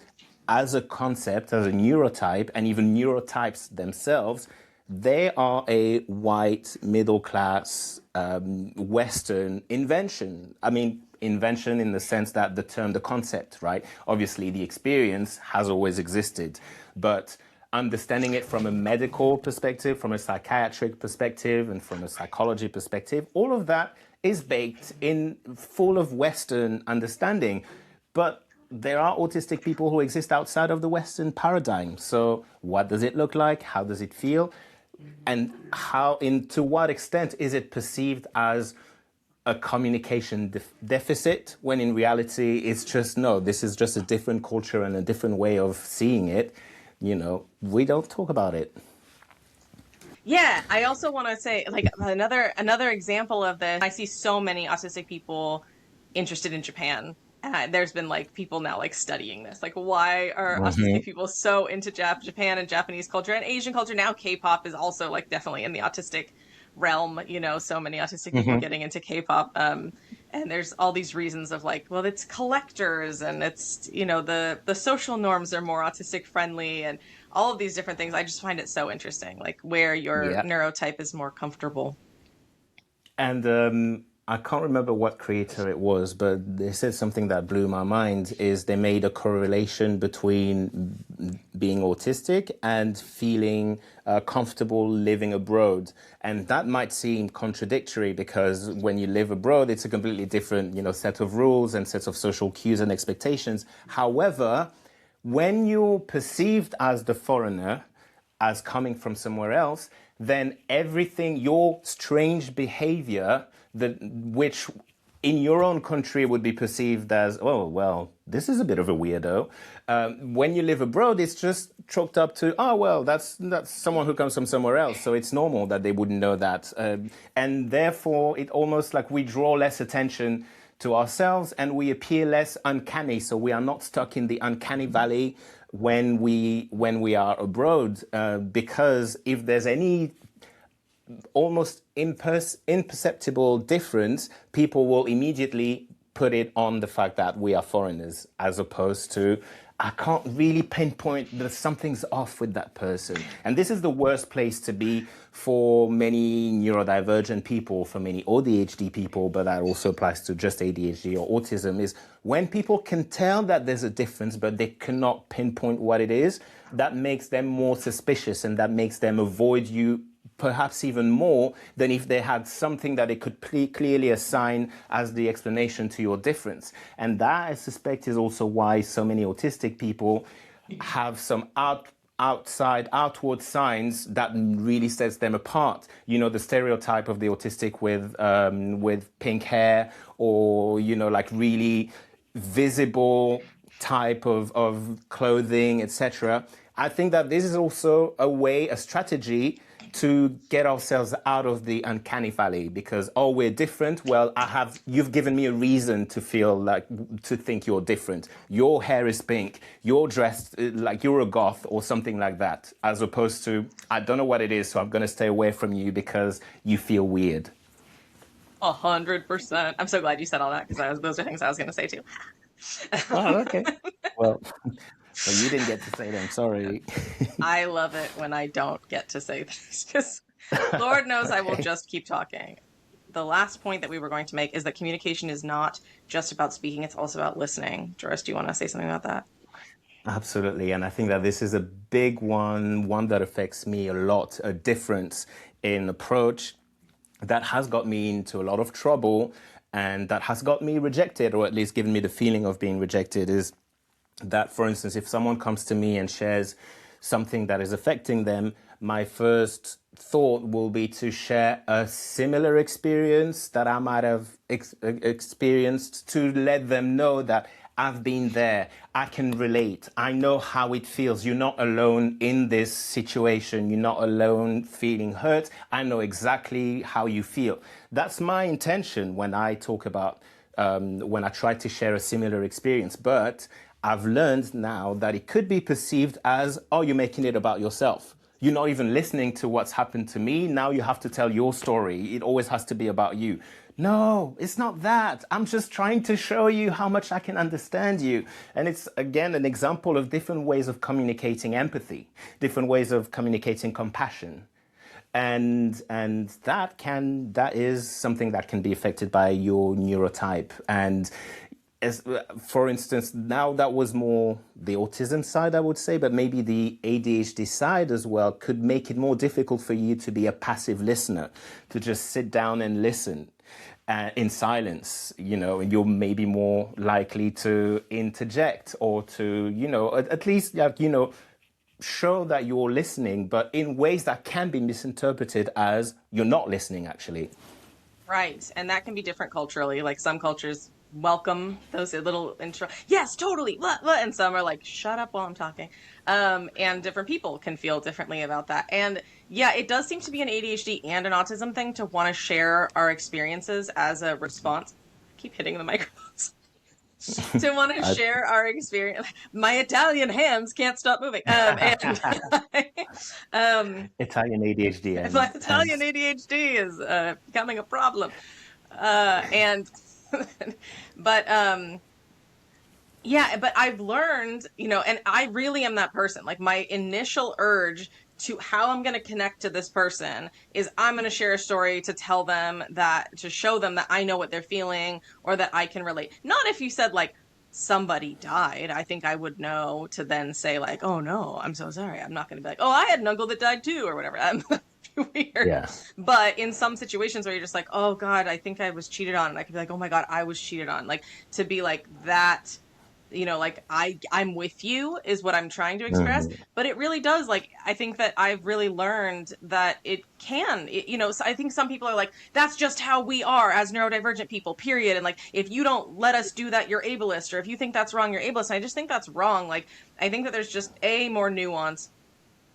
as a concept, as a neurotype, and even neurotypes themselves, they are a white, middle-class, Western invention. I mean, invention in the sense that the concept, right? Obviously, the experience has always existed, but understanding it from a medical perspective, from a psychiatric perspective, and from a psychology perspective, all of that is baked in, full of Western understanding. But there are autistic people who exist outside of the Western paradigm. So what does it look like? How does it feel? And to what extent is it perceived as a communication deficit, when in reality it's just, no, this is just a different culture and a different way of seeing it. We don't talk about it. Yeah, I also want to say, like, another example of this. I see so many autistic people interested in Japan. And there's been like people now like studying this. Like, why are autistic people so into Japan and Japanese culture and Asian culture? Now K-pop is also like definitely in the autistic realm, so many autistic people getting into K-pop. And there's all these reasons of like, well, it's collectors, and it's, the social norms are more autistic friendly, and all of these different things. I just find it so interesting, like where your neurotype is more comfortable. And I can't remember what creator it was, but they said something that blew my mind, is they made a correlation between being autistic and feeling comfortable living abroad. And that might seem contradictory, because when you live abroad, it's a completely different, set of rules and sets of social cues and expectations. However, when you're perceived as the foreigner, as coming from somewhere else, then everything, your strange behavior, which in your own country would be perceived as, oh, well, this is a bit of a weirdo. When you live abroad, it's just chalked up to, oh, well, that's someone who comes from somewhere else, so it's normal that they wouldn't know that. And therefore, it almost like we draw less attention to ourselves, and we appear less uncanny. So we are not stuck in the uncanny valley when we are abroad, because if there's any almost imperceptible difference, people will immediately put it on the fact that we are foreigners, as opposed to, I can't really pinpoint that something's off with that person. And this is the worst place to be for many neurodivergent people, for many AuDHD people, but that also applies to just ADHD or autism, is when people can tell that there's a difference, but they cannot pinpoint what it is, that makes them more suspicious, and that makes them avoid you perhaps even more than if they had something that they could clearly assign as the explanation to your difference. And that, I suspect, is also why so many autistic people have some outward signs that really sets them apart. The stereotype of the autistic with pink hair, or, like really visible type of clothing, etc. I think that this is also a strategy to get ourselves out of the uncanny valley, because, oh, we're different. Well, you've given me a reason to think you're different. Your hair is pink. You're dressed like you're a goth or something like that, as opposed to, I don't know what it is, so I'm going to stay away from you because you feel weird. 100%. I'm so glad you said all that, because those are things I was going to say too. Oh, okay. Well, you didn't get to say them. Sorry. I love it when I don't get to say things, because Lord knows I will just keep talking. The last point that we were going to make is that communication is not just about speaking, it's also about listening. Joris, do you want to say something about that? Absolutely. And I think that this is a big one that affects me a lot, a difference in approach that has got me into a lot of trouble and that has got me rejected, or at least given me the feeling of being rejected, is that, for instance, if someone comes to me and shares something that is affecting them, my first thought will be to share a similar experience that I might have experienced, to let them know that I've been there, I can relate, I know how it feels. You're not alone in this situation, you're not alone feeling hurt. I know exactly how you feel. That's my intention when I talk about, when I try to share a similar experience. But I've learned now that it could be perceived as, oh, you're making it about yourself. You're not even listening to what's happened to me. Now you have to tell your story. It always has to be about you. No, it's not that. I'm just trying to show you how much I can understand you. And it's, again, an example of different ways of communicating empathy, different ways of communicating compassion. And that is something that can be affected by your neurotype. And as, for instance, now that was more the autism side, I would say, but maybe the ADHD side as well could make it more difficult for you to be a passive listener, to just sit down and listen in silence. And you're maybe more likely to interject or to, at least, show that you're listening, but in ways that can be misinterpreted as you're not listening, actually. Right. And that can be different culturally. Like some cultures welcome those little intro. Yes, totally. Blah, blah. And some are like, shut up while I'm talking. And different people can feel differently about that. And yeah, it does seem to be an ADHD and an autism thing to want to share our experiences as a response. I keep hitting the microphones. To want to share our experience. My Italian hands can't stop moving. Italian ADHD. My Italian ADHD is becoming a problem. But I've learned, and I really am that person. Like my initial urge to how I'm going to connect to this person is I'm going to share a story to tell them to show them that I know what they're feeling or that I can relate. Not if you said like somebody died, I think I would know to then say like, oh no, I'm so sorry. I'm not going to be like, oh, I had an uncle that died too or whatever. Weird. Yeah. But in some situations where you're just like, oh God, I think I was cheated on. And I could be like, oh my God, I was cheated on. Like to be like that, like I'm with you is what I'm trying to express. Mm-hmm. But it really does. Like, I think that I've really learned that it can, so I think some people are like, that's just how we are as neurodivergent people, period. And like, if you don't let us do that, you're ableist. Or if you think that's wrong, you're ableist. And I just think that's wrong. Like, I think that there's just more nuance.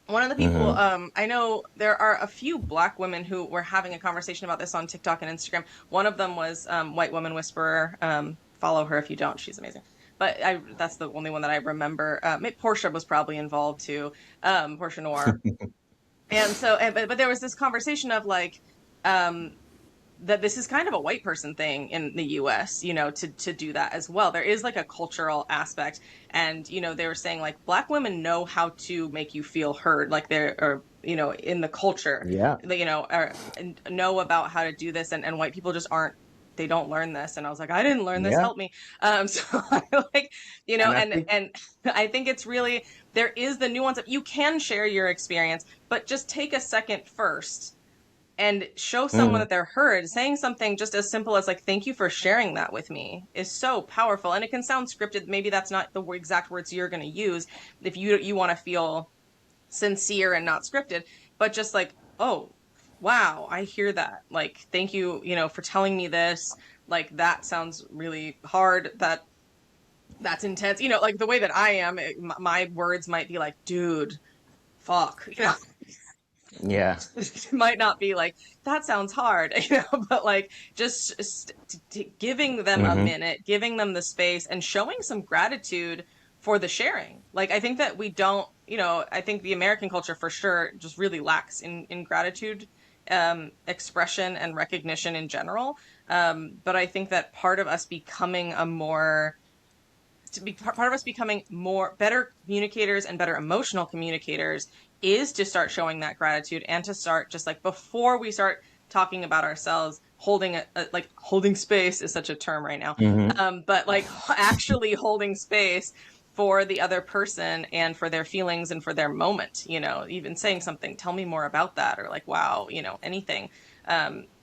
One of the people, I know there are a few Black women who were having a conversation about this on TikTok and Instagram. One of them was White Woman Whisperer. Follow her if you don't. She's amazing. But that's the only one that I remember. Portia was probably involved too, Portia Noir. And so, but there was this conversation of like, that this is kind of a white person thing in the US, to do that as well. There is like a cultural aspect. And, they were saying like Black women know how to make you feel heard, like they're, in the culture, or know about how to do this. And white people just they don't learn this. And I was like, I didn't learn this. Help me. So I like, and I think it's really, there is the nuance of you can share your experience, but just take a second first and show someone that they're heard. Saying something just as simple as like, thank you for sharing that with me is so powerful. And it can sound scripted. Maybe that's not the exact words you're going to use if you want to feel sincere and not scripted, but just like, oh, wow, I hear that. Like, thank you, for telling me this. Like, that sounds really hard. That's intense. Like the way that I am, my words might be like, dude, fuck, Yeah. It might not be like, that sounds hard, but like just giving them a minute, giving them the space and showing some gratitude for the sharing. Like, I think that we don't, I think the American culture for sure just really lacks in gratitude, expression and recognition in general. But I think that part of us becoming better communicators and better emotional communicators is to start showing that gratitude and to start just like before we start talking about ourselves, holding holding space is such a term right now. But like actually holding space for the other person and for their feelings and for their moment, even saying something, tell me more about that, or like, wow, anything,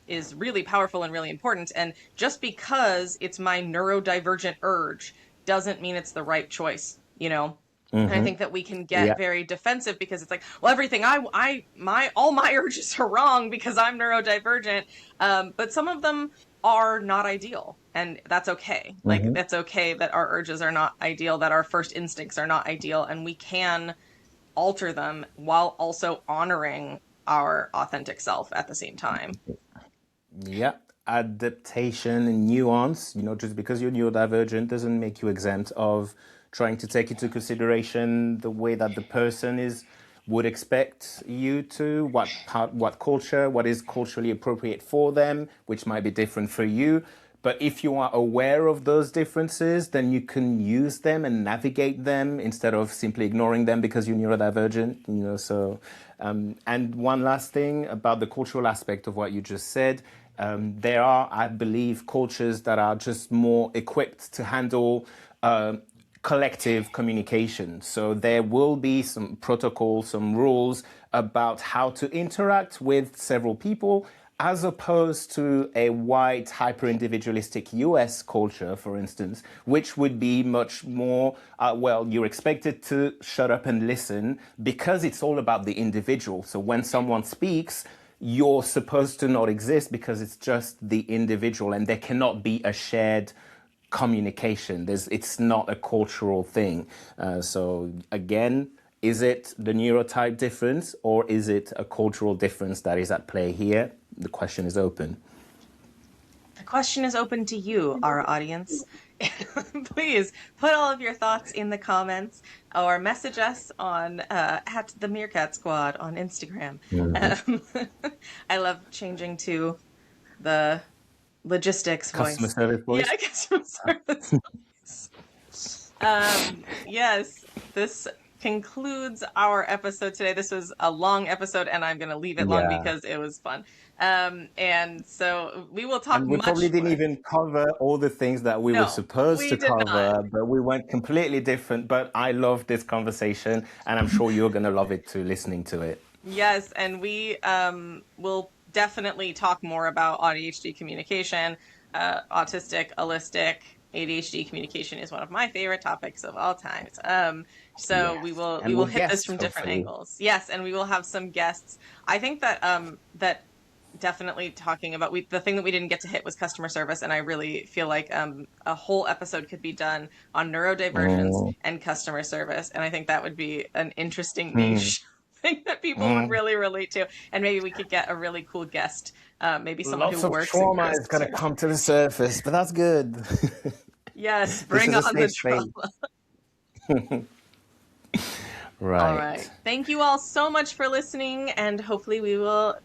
is really powerful and really important. And just because it's my neurodivergent urge doesn't mean it's the right choice, And I think that we can get very defensive because it's like, well, everything all my urges are wrong because I'm neurodivergent. But some of them are not ideal, and that's okay. Like, that's okay that our urges are not ideal, that our first instincts are not ideal, and we can alter them while also honoring our authentic self at the same time. Yeah. Adaptation and nuance, just because you're neurodivergent doesn't make you exempt of trying to take into consideration the way that the person would expect you to, what culture, what is culturally appropriate for them, which might be different for you. But if you are aware of those differences, then you can use them and navigate them instead of simply ignoring them because you're neurodivergent, so. And one last thing about the cultural aspect of what you just said. There are, I believe, cultures that are just more equipped to handle collective communication. So there will be some protocols, some rules about how to interact with several people, as opposed to a white, hyper-individualistic US culture, for instance, which would be much more, you're expected to shut up and listen because it's all about the individual. So when someone speaks, you're supposed to not exist because it's just the individual, and there cannot be a shared communication. It's not a cultural thing. So again, is it the neurotype difference or is it a cultural difference that is at play here? The question is open. The question is open to you, our audience. Please put all of your thoughts in the comments or message us on at the Meerkat Squad on Instagram. I love changing to the logistics Customer voice. service voice? Yeah, customer service voice. Yes, this concludes our episode today. This was a long episode, and I'm going to leave it long because it was fun. And so we will talk. And we probably didn't even cover all the things that we were supposed to cover, but we went completely different. But I love this conversation, and I'm sure you're going to love it too, listening to it. Yes, and we will definitely talk more about AuDHD communication, autistic, allistic. ADHD communication is one of my favorite topics of all time. So we will hit this from different angles. Yes, and we will have some guests. I think that that definitely talking about the thing that we didn't get to hit was customer service, and I really feel like a whole episode could be done on neurodivergence and customer service, and I think that would be an interesting niche thing that people would really relate to, and maybe we could get a really cool guest, maybe someone who works in trauma is going to come to the surface, but that's good. Yes, bring on the trauma. Right. All right. Thank you all so much for listening, and hopefully we will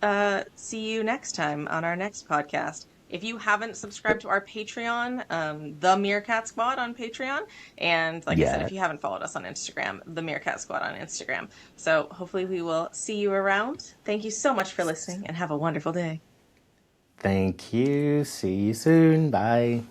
see you next time on our next podcast. If you haven't subscribed to our Patreon, the Meerkat Squad on Patreon, and like I said, if you haven't followed us on Instagram, the Meerkat Squad on Instagram. So hopefully we will see you around. Thank you so much for listening, and have a wonderful day. Thank you. See you soon. Bye.